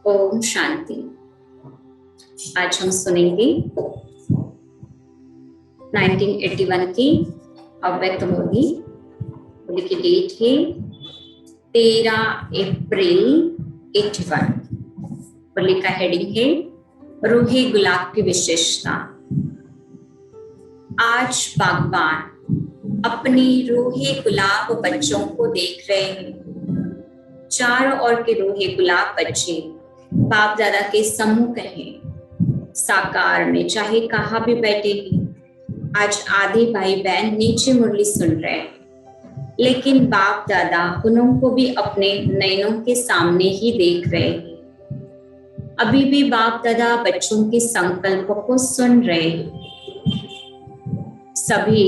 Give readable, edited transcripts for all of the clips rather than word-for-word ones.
ओम शांति। आज हम सुनेंगे 1981 की अव्यक्त मुरली। मुरली की डेट है 13 अप्रैल 81। मुरली का हेडिंग है रूहे गुलाब की विशेषता। आज बागबान अपनी रूहे गुलाब बच्चों को देख रहे हैं। चारों ओर के रूहे गुलाब बच्चे बाप दादा के सम्मुख हैं। साकार में चाहे कहाँ भी बैठे हैं। आज आधे भाई बहन नीचे मुरली सुन रहे हैं, लेकिन बाप दादा उनको भी अपने नयनों के सामने ही देख रहे हैं। अभी भी बाप दादा बच्चों के संकल्प को सुन रहे हैं। सभी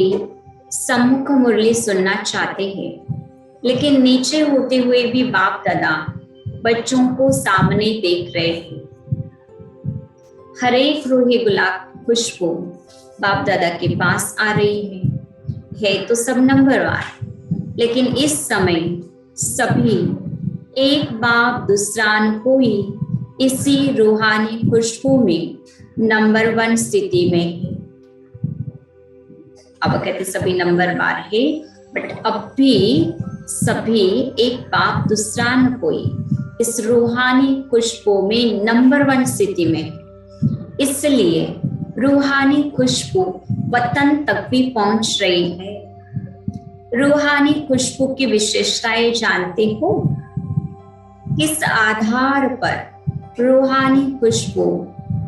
सम्मुख मुरली सुनना चाहते हैं, लेकिन नीचे होते हुए भी बाप दादा बच्चों को सामने देख रहे हैं। हर एक रूहे गुलाब की खुशबू बाप दादा के पास आ रही है तो सब नंबरवार, लेकिन इस समय सभी एक बाप दूसरा कोई इसी रूहानी खुशबू में नंबर 1 स्थिति में है। अब कहते सभी नंबरवार है, बट अब भी सभी एक बाप दूसरा कोई इस रूहानी खुशबू में नंबर 1 स्थिति में। इसलिए रूहानी खुशबू वतन तक भी पहुंच रही है। रूहानी खुशबू की विशेषताएं जानते हो? किस आधार पर रूहानी खुशबू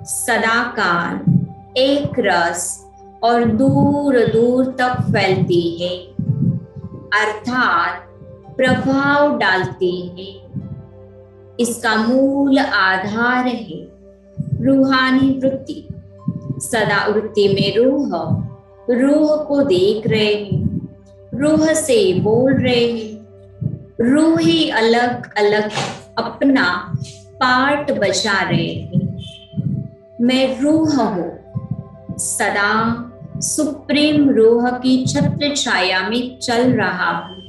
सदाकाल एक रस और दूर दूर तक फैलती है, अर्थात प्रभाव डालती है। इसका मूल आधार है रूहानी वृत्ति। सदा वृत्ति में रूह को देख रहे हैं, रूह से बोल रहे हैं, रूह ही अलग अलग अपना पार्ट बजा रहे हैं। मैं रूह हूँ, सदा सुप्रीम रूह की छत्र छाया में चल रहा हूँ।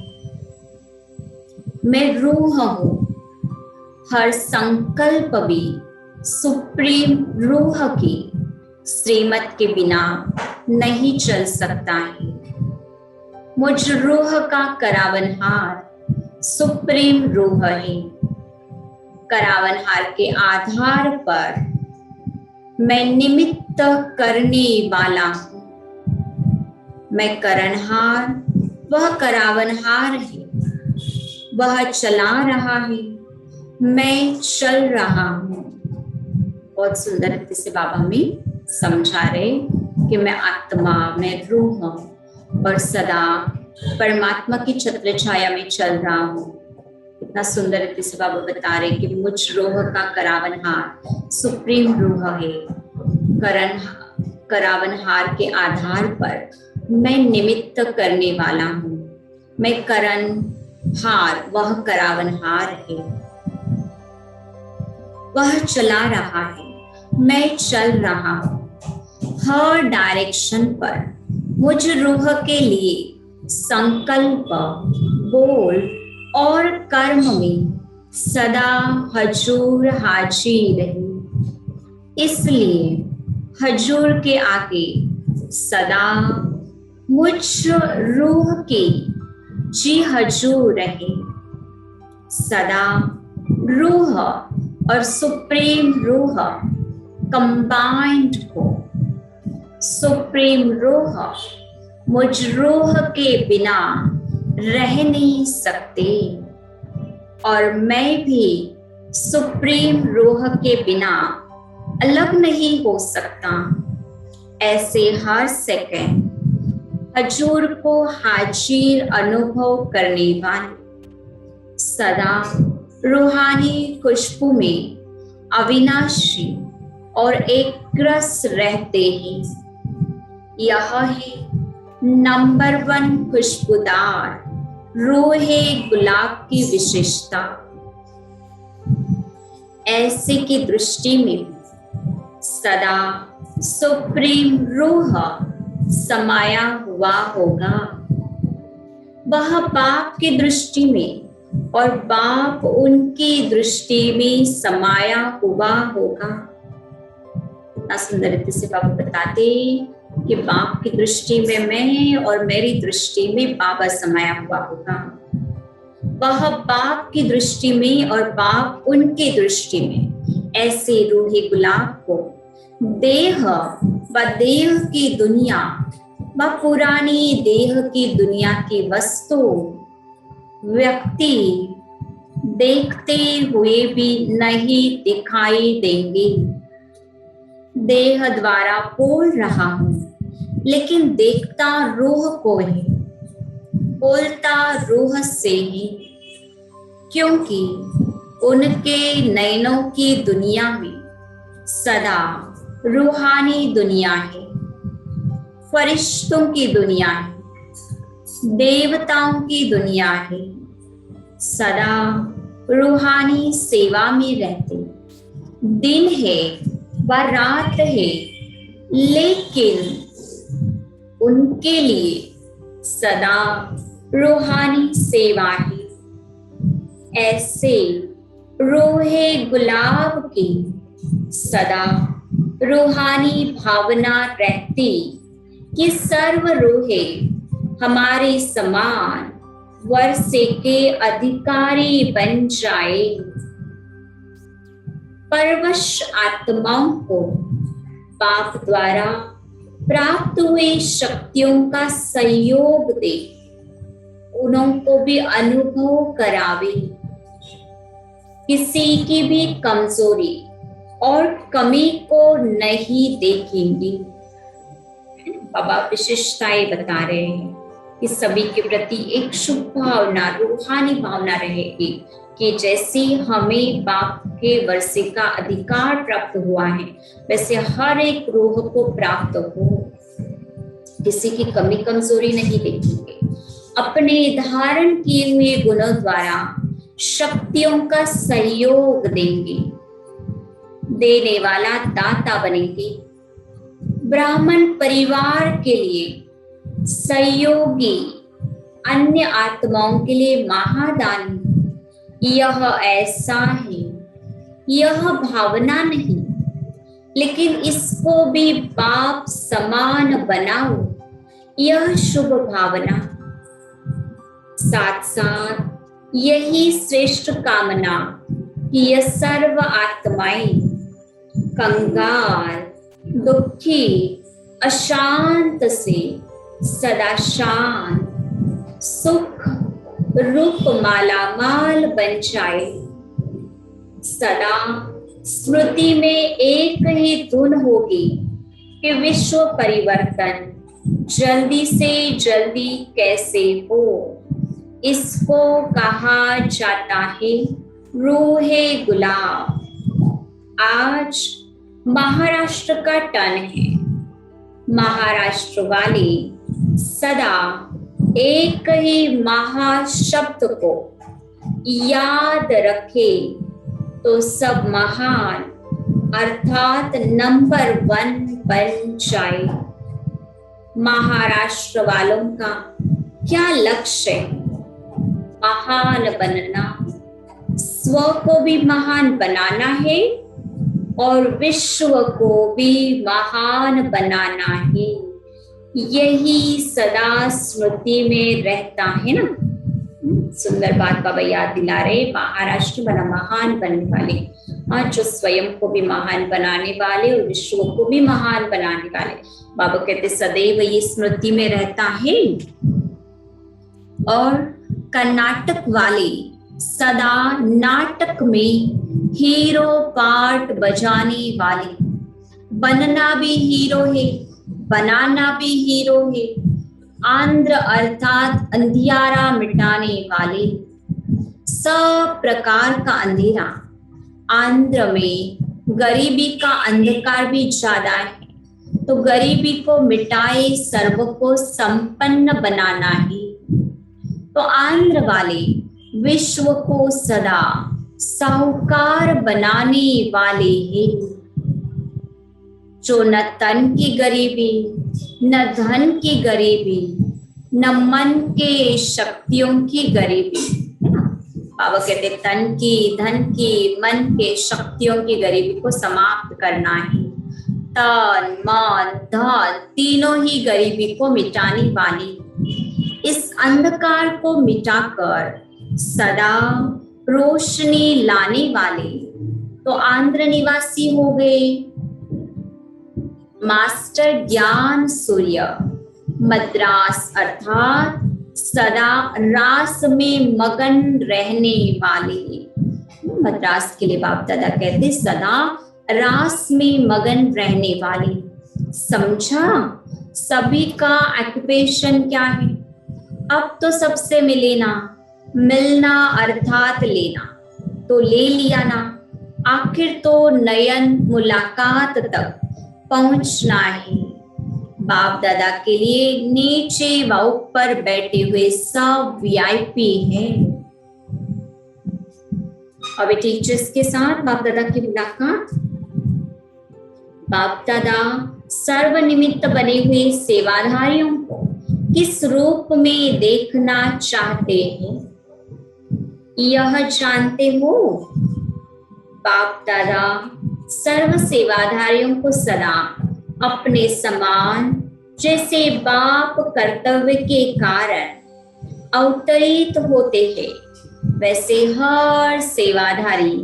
मैं रूह हूँ, हर संकल्प भी सुप्रीम रूह की श्रीमत के बिना नहीं चल सकता है। मुझ रूह का करावनहार सुप्रीम रूह है। करावनहार के आधार पर मैं निमित्त करने वाला हूँ। मैं करणहार, वह करावनहार है। वह चला रहा है, मैं चल रहा हूँ। बहुत सुंदर रीति से बाबा हमें समझा रहे कि मैं आत्मा, मैं रूह हूँ और सदा परमात्मा की छत्र छाया में चल रहा हूँ। इतना सुंदर रीति से बाबा बता रहे कि मुझ रूह का करावनहार सुप्रीम रूह है। करावनहार के आधार पर मैं निमित्त करने वाला हूँ। मैं करणहार, वह करावनहार है। वह चला रहा है, मैं चल रहा हूँ। हर डायरेक्शन पर मुझ रूह के लिए संकल्प, बोल और कर्म में सदा हजूर हाजिर रही। इसलिए हजूर के आगे सदा मुझ रूह के जी हजूर रहे। सदा रूह और सुप्रीम रूह कंबाइंड हो। सुप्रीम रूह मुझ रूह के बिना रह नहीं सकते और मैं भी सुप्रीम रूह के बिना अलग नहीं हो सकता। ऐसे हर सेकंड हजूर को हाजिर अनुभव करने वाले सदा रूहानी खुशबू में अविनाशी और एक रस रहते हैं। यह है नंबर 1 खुशबूदार रूहे गुलाब की विशेषता। ऐसे की दृष्टि में सदा सुप्रीम रूह समाया हुआ होगा। वह बाप की दृष्टि में और बाप उनकी दृष्टि में समाया हुआ होगा। इतना सुंदर रीति से बाबा बताते कि बाप की दृष्टि में मैं और मेरी दृष्टि में बाबा समाया हुआ होगा। वह बाप की दृष्टि में और बाप उनकी दृष्टि में ऐसे रूहे गुलाब को देह व देह की दुनिया व पुरानी देह की दुनिया की वस्तु व्यक्ति देखते हुए भी नहीं दिखाई देंगे। देह द्वारा बोल रहा हूं, लेकिन देखता रूह को है, बोलता रूह से ही, क्योंकि उनके नयनों की दुनिया में सदा रूहानी दुनिया है, फरिश्तों की दुनिया है, देवताओं की दुनिया है। सदा रूहानी सेवा में रहते। दिन है व रात है, लेकिन उनके लिए सदा रूहानी सेवा है। ऐसे रूहे गुलाब की सदा रूहानी भावना रहती कि सर्व रूहे हमारे समान वर्षे के अधिकारी बन जाए। परवश आत्माओं को बाप द्वारा प्राप्त हुई शक्तियों का सहयोग दे, उनको भी अनुभव करावे। किसी की भी कमजोरी और कमी को नहीं देखेंगे। बाबा विशेषताएं बता रहे हैं कि सभी के प्रति एक शुभ भावना, रूहानी भावना रहेगी कि जैसे हमें बाप के वर्षे का अधिकार प्राप्त हुआ है, वैसे हर एक रूह को प्राप्त हो। किसी की कमी कमजोरी नहीं देखेंगे। अपने धारण किए हुए गुणों द्वारा शक्तियों का सहयोग देंगे। देने वाला दाता बनेंगे। ब्राह्मण परिवार के लिए सहयोगी, अन्य आत्माओं के लिए महादानी। यह ऐसा है, यह भावना नहीं, लेकिन इसको भी बाप समान बनाओ, यह शुभ भावना। साथ साथ यही श्रेष्ठ कामना कि यह सर्व आत्माएं कंगाल, दुखी, अशांत से सदा शांत, सुख रूप मालामाल बन जाए। सदा स्मृति में एक ही धुन होगी कि विश्व परिवर्तन जल्दी से जल्दी कैसे हो। इसको कहा जाता है रूहे गुलाब। आज महाराष्ट्र का टन है। महाराष्ट्र वाले सदा एक ही महाशब्द को याद रखे तो सब महान अर्थात नंबर 1 बन जाए। महाराष्ट्र वालों का क्या लक्ष्य है? महान बनना, स्व को भी महान बनाना है और विश्व को भी महान बनाना है। यही सदा स्मृति में रहता है ना। सुंदर बात बाबा याद दिला रहे। महाराष्ट्र बना महान बनने वाले, जो स्वयं को भी महान बनाने वाले और विश्व को भी महान बनाने वाले। बाबा कहते सदैव ये स्मृति में रहता है। और कर्नाटक वाले सदा नाटक में हीरो पार्ट बजाने वाले। बनना भी हीरो है, बनाना भी हीरो है। आंध्र अर्थात अंधियारा मिटाने वाले। सब प्रकार का अंधेरा। आंध्र में गरीबी का अंधकार भी ज्यादा है, तो गरीबी को मिटाए, सर्व को संपन्न बनाना है। तो आंध्र वाले विश्व को सदा साहूकार बनाने वाले हैं। जो न तन की गरीबी, न धन की गरीबी, न मन के शक्तियों की गरीबी, बाबा कहते तन की, धन की, मन के, शक्तियों की गरीबी को समाप्त करना है। तन मन धन तीनों ही गरीबी को मिटाने वाली, इस अंधकार को मिटाकर सदा रोशनी लाने वाले तो आंध्र निवासी हो गए मास्टर ज्ञान सूर्य। मद्रास अर्थात सदा रास में मगन रहने वाले। मद्रास के लिए बाप दादा कहते सदा रास में मगन रहने वाले। समझा? सभी का ऑक्यूपेशन क्या है? अब तो सबसे मिले ना, मिलना अर्थात लेना, तो ले लिया ना। आखिर तो नयन मुलाकात तक पहुंचना है। बाप दादा के लिए नीचे व ऊपर बैठे हुए सब वीआईपी हैं। अभी टीचर्स के साथ बाप दादा की मुलाकात। बाप दादा सर्वनिमित्त बने हुए सेवाधारियों को किस रूप में देखना चाहते हैं, यह जानते हो? बाप दादा सर्व सेवाधारियों को सदा अपने समान, जैसे बाप कर्तव्य के कारण अवतरित होते हैं, वैसे हर सेवाधारी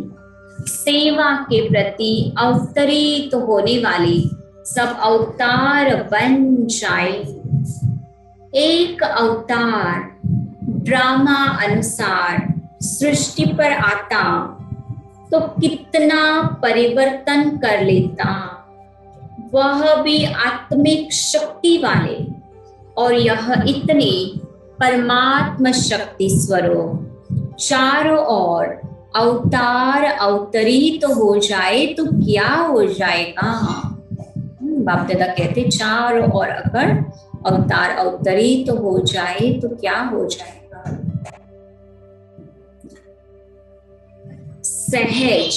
सेवा के प्रति अवतरित होने वाले सब अवतार बन जाए। एक अवतार ड्रामा अनुसार सृष्टि पर आता तो कितना परिवर्तन कर लेता, वह भी आत्मिक शक्ति वाले। और यह इतने परमात्मा शक्ति स्वरूप चारों ओर अवतार अवतरित तो हो जाए तो क्या हो जाएगा? बाप दादा कहते चारों ओर अगर अवतार अवतरित तो हो जाए तो क्या हो जाएगा? सहज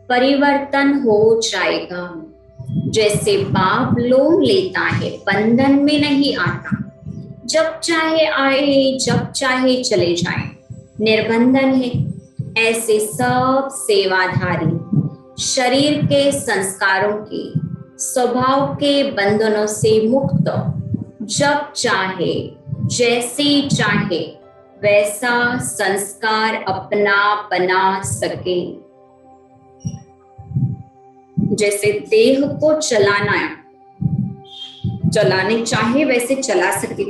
परिवर्तन हो जाएगा। जैसे बाप लोन लेता है, बंधन में नहीं आता, जब चाहे आए जब चाहे चले जाए, निर्बंधन है। ऐसे सब सेवाधारी शरीर के संस्कारों के स्वभाव के बंधनों से मुक्त, जब चाहे जैसे चाहे वैसा संस्कार अपना बना सके। जैसे देह को चलाने चाहे वैसे चला सके,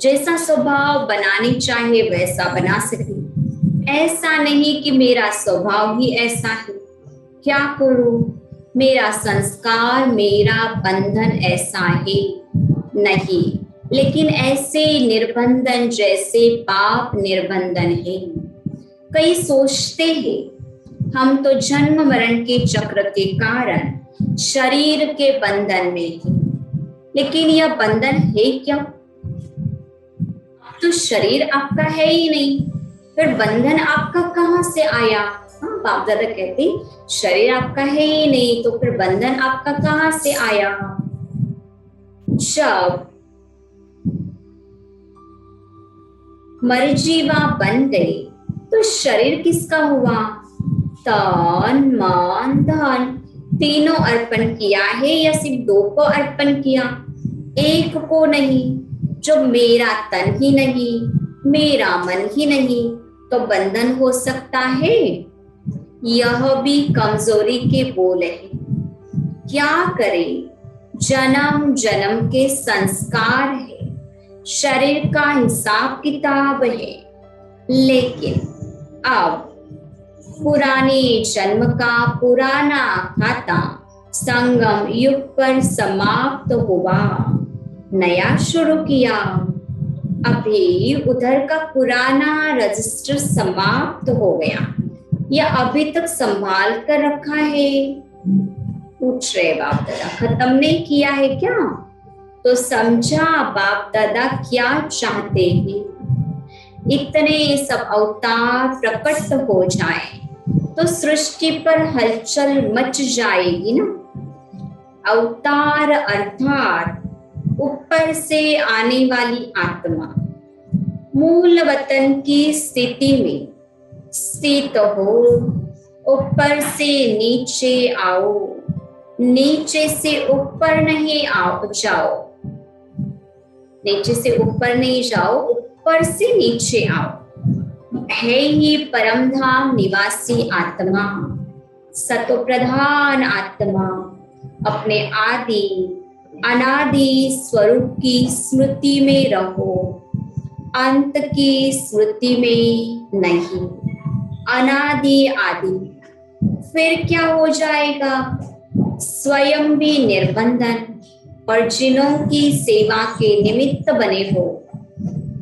जैसा स्वभाव बनाने चाहे वैसा बना सके। ऐसा नहीं कि मेरा स्वभाव ही ऐसा है, क्या करूं, मेरा संस्कार मेरा बंधन ऐसा है नहीं, लेकिन ऐसे निर्बंधन जैसे पाप निर्बंधन है। कई सोचते हैं हम तो जन्म मरण के चक्र के कारण शरीर के बंधन में है, लेकिन यह बंधन है क्या? तो शरीर आपका है ही नहीं, फिर बंधन आपका कहां से आया? बाप दादा कहते शरीर आपका है ही नहीं तो फिर बंधन आपका कहां से आया? जब मर्जीवा बन गई तो शरीर किसका हुआ? तन मन धन तीनों अर्पण किया है या सिर्फ दो को अर्पण किया, एक को नहीं? जो मेरा तन ही नहीं, मेरा मन ही नहीं, तो बंधन हो सकता है? यह भी कमजोरी के बोल है। क्या करें? जन्म जन्म के संस्कार है, शरीर का हिसाब किताब है, लेकिन अब पुराने जन्म का पुराना खाता संगम युग पर समाप्त हुआ, नया शुरू किया। अभी उधर का पुराना रजिस्टर समाप्त हो गया या अभी तक संभाल कर रखा है? पूछ रहे बाप दादा, खत्म नहीं किया है क्या? तो समझा बाप दादा क्या चाहते हैं? इतने सब अवतार प्रकट हो जाए तो सृष्टि पर हलचल मच जाएगी ना। अवतार अर्थात ऊपर से आने वाली आत्मा, मूल वतन की स्थिति में स्थित हो। ऊपर से नीचे आओ, नीचे से ऊपर नहीं आओ जाओ, नीचे से ऊपर नहीं जाओ, ऊपर से नीचे आओ। है ही परम धाम निवासी आत्मा, सतो प्रधान आत्मा अपने आदि अनादि स्वरूप की स्मृति में रहो, अंत की स्मृति में नहीं। अनादि आदि फिर क्या हो जाएगा? स्वयं भी निर्बंधन और जिनों की सेवा के निमित्त बने हो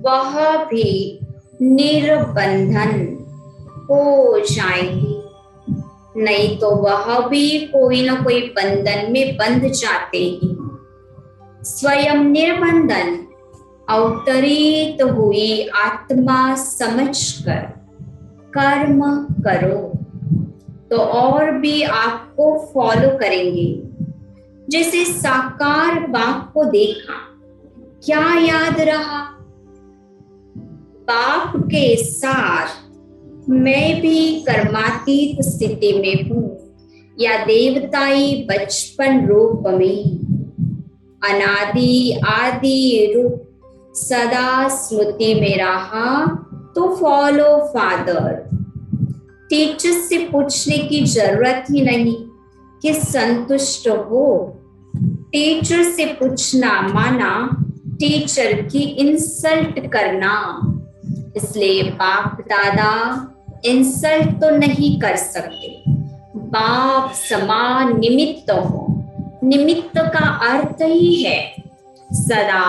वह भी निर्बंधन हो जाएंगे। नहीं तो वह भी कोई ना कोई बंधन में बंध जाते ही। स्वयं निर्बंधन अवतरित हुई आत्मा समझकर कर्म करो तो और भी आपको फॉलो करेंगे। जैसे साकार बाप को देखा, क्या याद रहा? बाप के साथ मैं भी कर्मातीत स्थिति में हूँ या देवताई बचपन रूप में, अनादि आदि रूप सदा स्मृति में रहा तो फॉलो फादर। टीचर से पूछने की जरूरत ही नहीं कि संतुष्ट हो। टीचर से पूछना माना टीचर की इंसल्ट करना। इसलिए बाप दादा इंसल्ट तो नहीं कर सकते, बाप समान निमित्त हो। निमित्त का अर्थ ही है सदा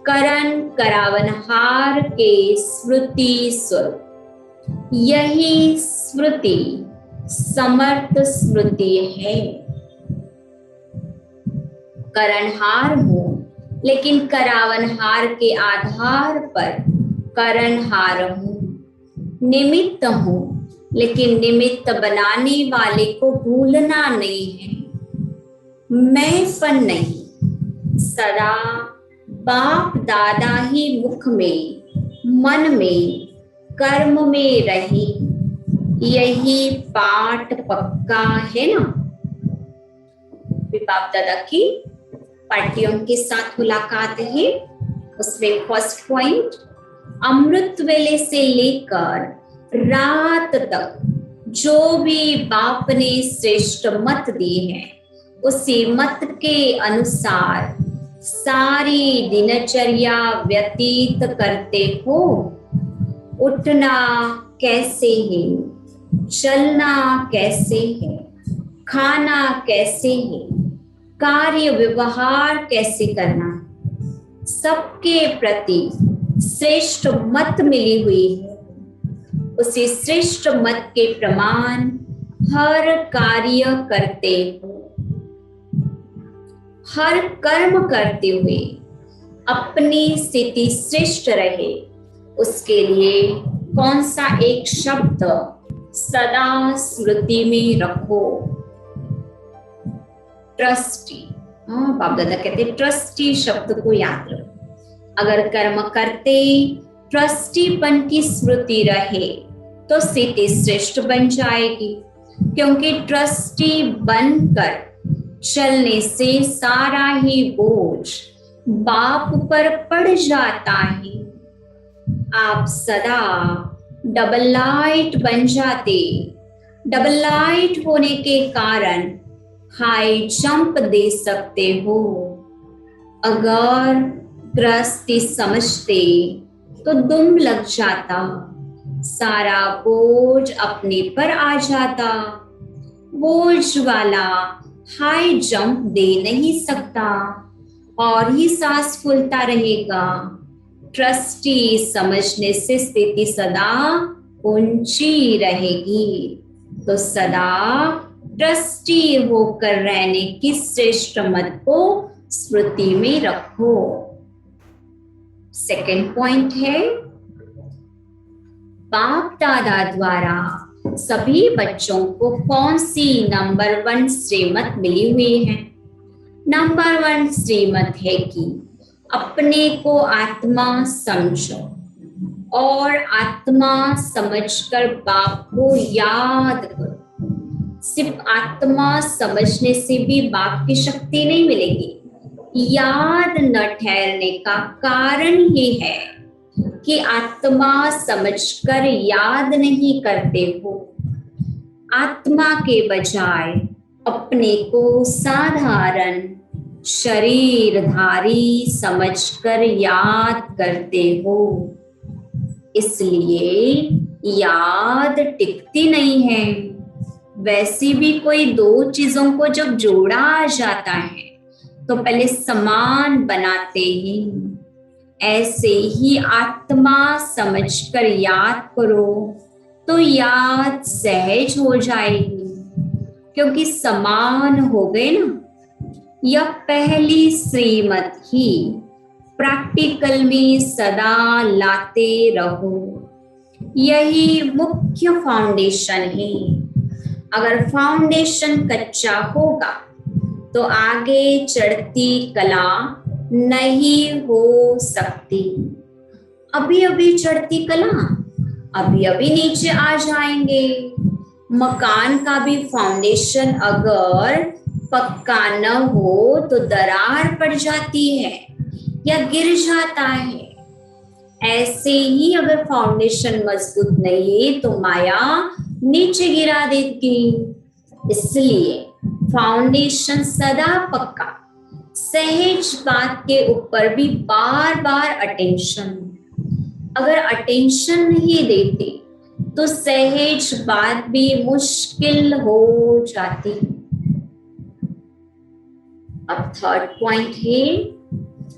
करण करावनहार के स्मृति स्वरूप। यही स्मृति समर्थ स्मृति है। करणहार हूं लेकिन करावनहार के आधार पर करणहार हूं। निमित्त हूं लेकिन निमित्त बनाने वाले को भूलना नहीं है। मैं फन नहीं, सदा बाप दादा ही मुख में मन में कर्म में रही। यही पाठ पक्का है ना। बाप दादा की पार्टियों के साथ मुलाकात है। उसमें फर्स्ट पॉइंट, अमृत वेले से लेकर रात तक जो भी बाप ने श्रेष्ठ मत दी है उसी मत के अनुसार सारी दिनचर्या व्यतीत करते हो। उठना कैसे है, चलना कैसे है, खाना कैसे है, कार्य व्यवहार कैसे करना, सबके प्रति श्रेष्ठ मत मिली हुई है। उसी श्रेष्ठ मत के प्रमाण हर कार्य करते हो। हर कर्म करते हुए अपनी स्थिति श्रेष्ठ रहे उसके लिए कौन सा एक शब्द सदा स्मृति में रखो? ट्रस्टी। बाप दादा कहते ट्रस्टी शब्द को याद रखो। अगर कर्म करते ट्रस्टीपन की स्मृति रहे तो स्थिति श्रेष्ठ बन जाएगी, क्योंकि ट्रस्टी बनकर चलने से सारा ही बोझ बाप पर पड़ जाता है। आप सदा डबल लाइट बन जाते। डबल लाइट होने के कारण हाई जंप दे सकते हो। अगर गृहस्थी समझते तो दुम लग जाता, सारा बोझ अपने पर आ जाता। बोझ वाला हाई जंप दे नहीं सकता और ही सांस फूलता रहेगा। ट्रस्टी समझने से स्थिति सदा ऊंची रहेगी। तो सदा ट्रस्टी होकर रहने की श्रेष्ठ मत को स्मृति में रखो। सेकंड पॉइंट है, बाप दादा द्वारा सभी बच्चों को कौन सी नंबर 1 श्रीमत मिली हुई है? नंबर 1 श्रीमत है कि अपने को आत्मा समझो। और आत्मा समझकर बाप को याद करो। सिर्फ आत्मा समझने से भी बाप की शक्ति नहीं मिलेगी। याद न ठहरने का कारण ये है कि आत्मा समझकर याद नहीं करते हो। आत्मा के बजाय अपने को साधारण शरीरधारी समझकर याद करते हो, इसलिए याद टिकती नहीं है। वैसे भी कोई दो चीजों को जब जोड़ा जाता है तो पहले समान बनाते हैं। ऐसे ही आत्मा समझकर याद करो तो याद सहज हो जाएगी, क्योंकि समान हो गए ना। यह पहली श्रीमत ही प्रैक्टिकल में सदा लाते रहो। यही मुख्य फाउंडेशन है। अगर फाउंडेशन कच्चा होगा तो आगे चढ़ती कला नहीं हो सकती। अभी अभी चढ़ती कला, अभी अभी नीचे आ जाएंगे। मकान का भी फाउंडेशन अगर पक्का न हो तो दरार पड़ जाती है या गिर जाता है। ऐसे ही अगर फाउंडेशन मजबूत नहीं है तो माया नीचे गिरा देती। इसलिए फाउंडेशन सदा पक्का। सहज बात के ऊपर भी बार बार अटेंशन। अगर अटेंशन नहीं देते तो सहज बात भी मुश्किल हो जाती। अब थर्ड पॉइंट है,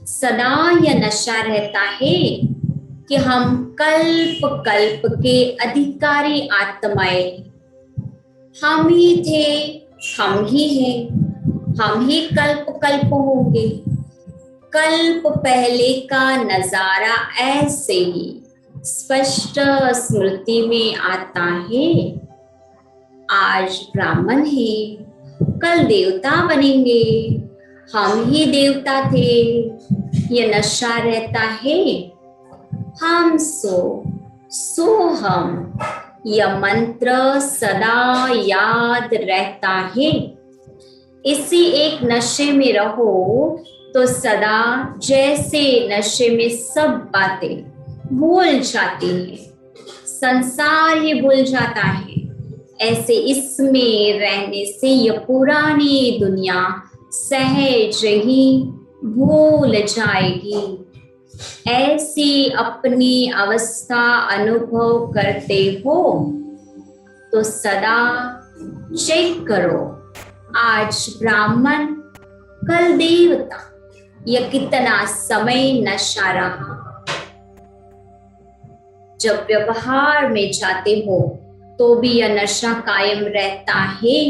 सदा यह नशा रहता है कि हम कल्प कल्प के अधिकारी आत्माएं, हम ही थे, हम ही हैं, हम ही कल्प कल्प होंगे। कल्प पहले का नजारा ऐसे ही स्पष्ट स्मृति में आता है। आज ब्राह्मण है, कल देवता बनेंगे, हम ही देवता थे। ये नशा रहता है। हम सो हम, यह मंत्र सदा याद रहता है। इसी एक नशे में रहो तो सदा जैसे नशे में सब बातें भूल जाती हैं, संसार ही भूल जाता है, ऐसे इसमें रहने से यह पुरानी दुनिया सहज ही भूल जाएगी। ऐसी अपनी अवस्था अनुभव करते हो तो सदा चेक करो, आज ब्राह्मण कल देवता, यह कितना समय नशा रहा। जब व्यवहार में जाते हो तो भी यह नशा कायम रहता है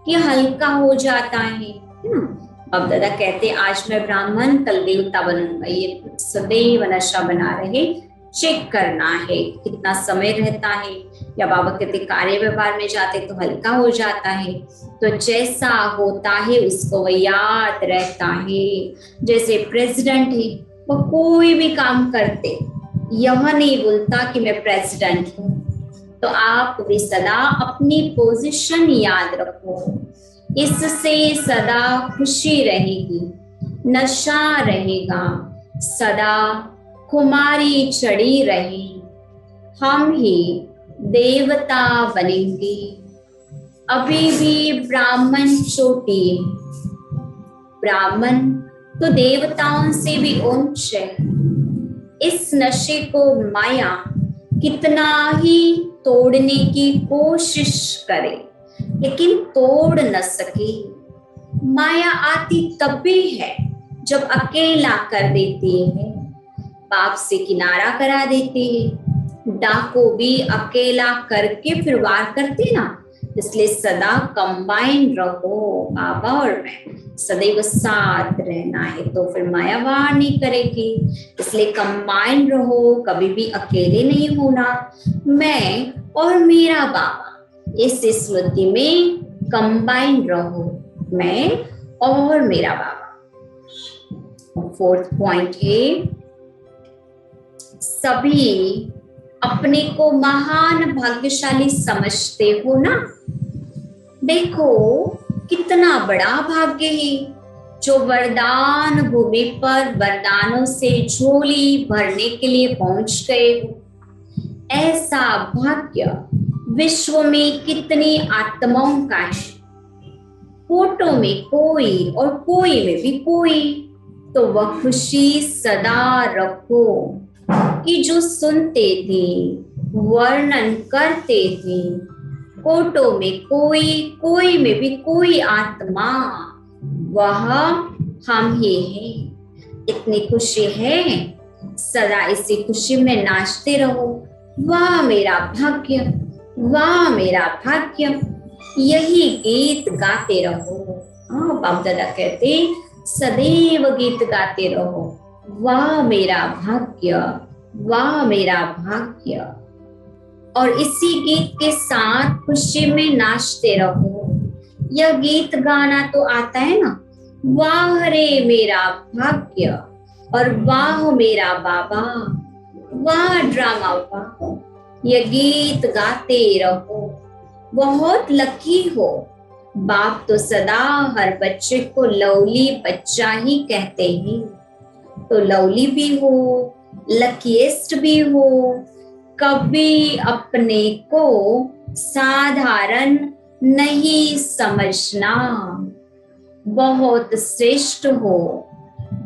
कि हल्का हो जाता है ना। अब दादा कहते आज मैं ब्राह्मण कल देवता बनूंगा, ये सदैव नशा बना रहे। चेक करना है कितना समय रहता है। या बाबा कहते कार्य व्यवहार में जाते तो हल्का हो जाता है, तो जैसा होता है उसको वह याद रहता है। जैसे प्रेसिडेंट है, वो कोई भी काम करते यह नहीं बोलता कि मैं प्रेसिडेंट हूँ, तो आप भी सदा अपनी पोजीशन याद रखो। इससे सदा खुशी रहेगी, नशा रहेगा, सदा खुमारी चढ़ी रहे। हम ही देवता बनेंगे। अभी भी ब्राह्मण चोटी, ब्राह्मण तो देवताओं से भी ऊंच है। इस नशे को माया कितना ही तोड़ने की कोशिश करे लेकिन तोड़ न सके। माया आती तब भी है जब अकेला कर देती है, पाप से किनारा करा देती है। डाकू भी अकेला करके फिर वार करते ना। इसलिए सदा कंबाइन रहो, बाबा और मैं सदैव साथ रहना है तो फिर माया वार नहीं करेगी। इसलिए कंबाइन रहो, कभी भी अकेले नहीं होना। मैं और मेरा बाबा, इस स्मृति में कंबाइन रहो, मैं और मेरा बाबा। फोर्थ पॉइंट है सभी अपने को महान भाग्यशाली समझते हो ना। देखो कितना बड़ा भाग्य है जो वरदान भूमि पर वरदानों से झोली भरने के लिए पहुंच गए हो। ऐसा भाग्य विश्व में कितनी आत्माओं का है। फोटो में कोई और कोई में भी कोई, तो वह खुशी सदा रखो कि जो सुनते थे, वर्णन करते थे, फोटो में कोई कोई में भी कोई आत्मा, वह हम ही हैं। इतनी खुशी है, सदा इसी खुशी में नाचते रहो। वाह मेरा भाग्य, वाह मेरा भाग्य, यही गीत गाते रहो। हाँ, बाप दादा कहते सदैव गीत गाते रहो। वाह मेरा भाग्य, वाह मेरा भाग्य। और इसी गीत के साथ खुशी में नाचते रहो। यह गीत गाना तो आता है ना, वाह रे मेरा भाग्य और वाह मेरा बाबा, वाह ड्रामा वाह। यह गीत गाते रहो। बहुत लकी हो। बाप तो सदा हर बच्चे को लवली बच्चा ही कहते हैं। तो लवली भी हो, लकीएस्ट भी हो। कभी अपने को साधारण नहीं समझना, बहुत श्रेष्ठ हो।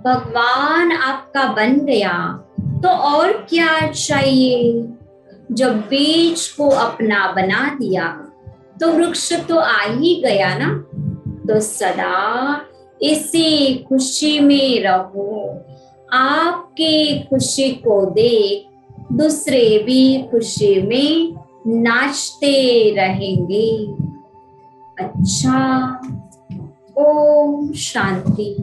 भगवान आपका बन गया तो और क्या चाहिए। जब बीज को अपना बना दिया तो वृक्ष तो आ ही गया ना। तो सदा इसी खुशी में रहो। आपकी खुशी को देख दूसरे भी खुशी में नाचते रहेंगे। अच्छा, ओम शांति।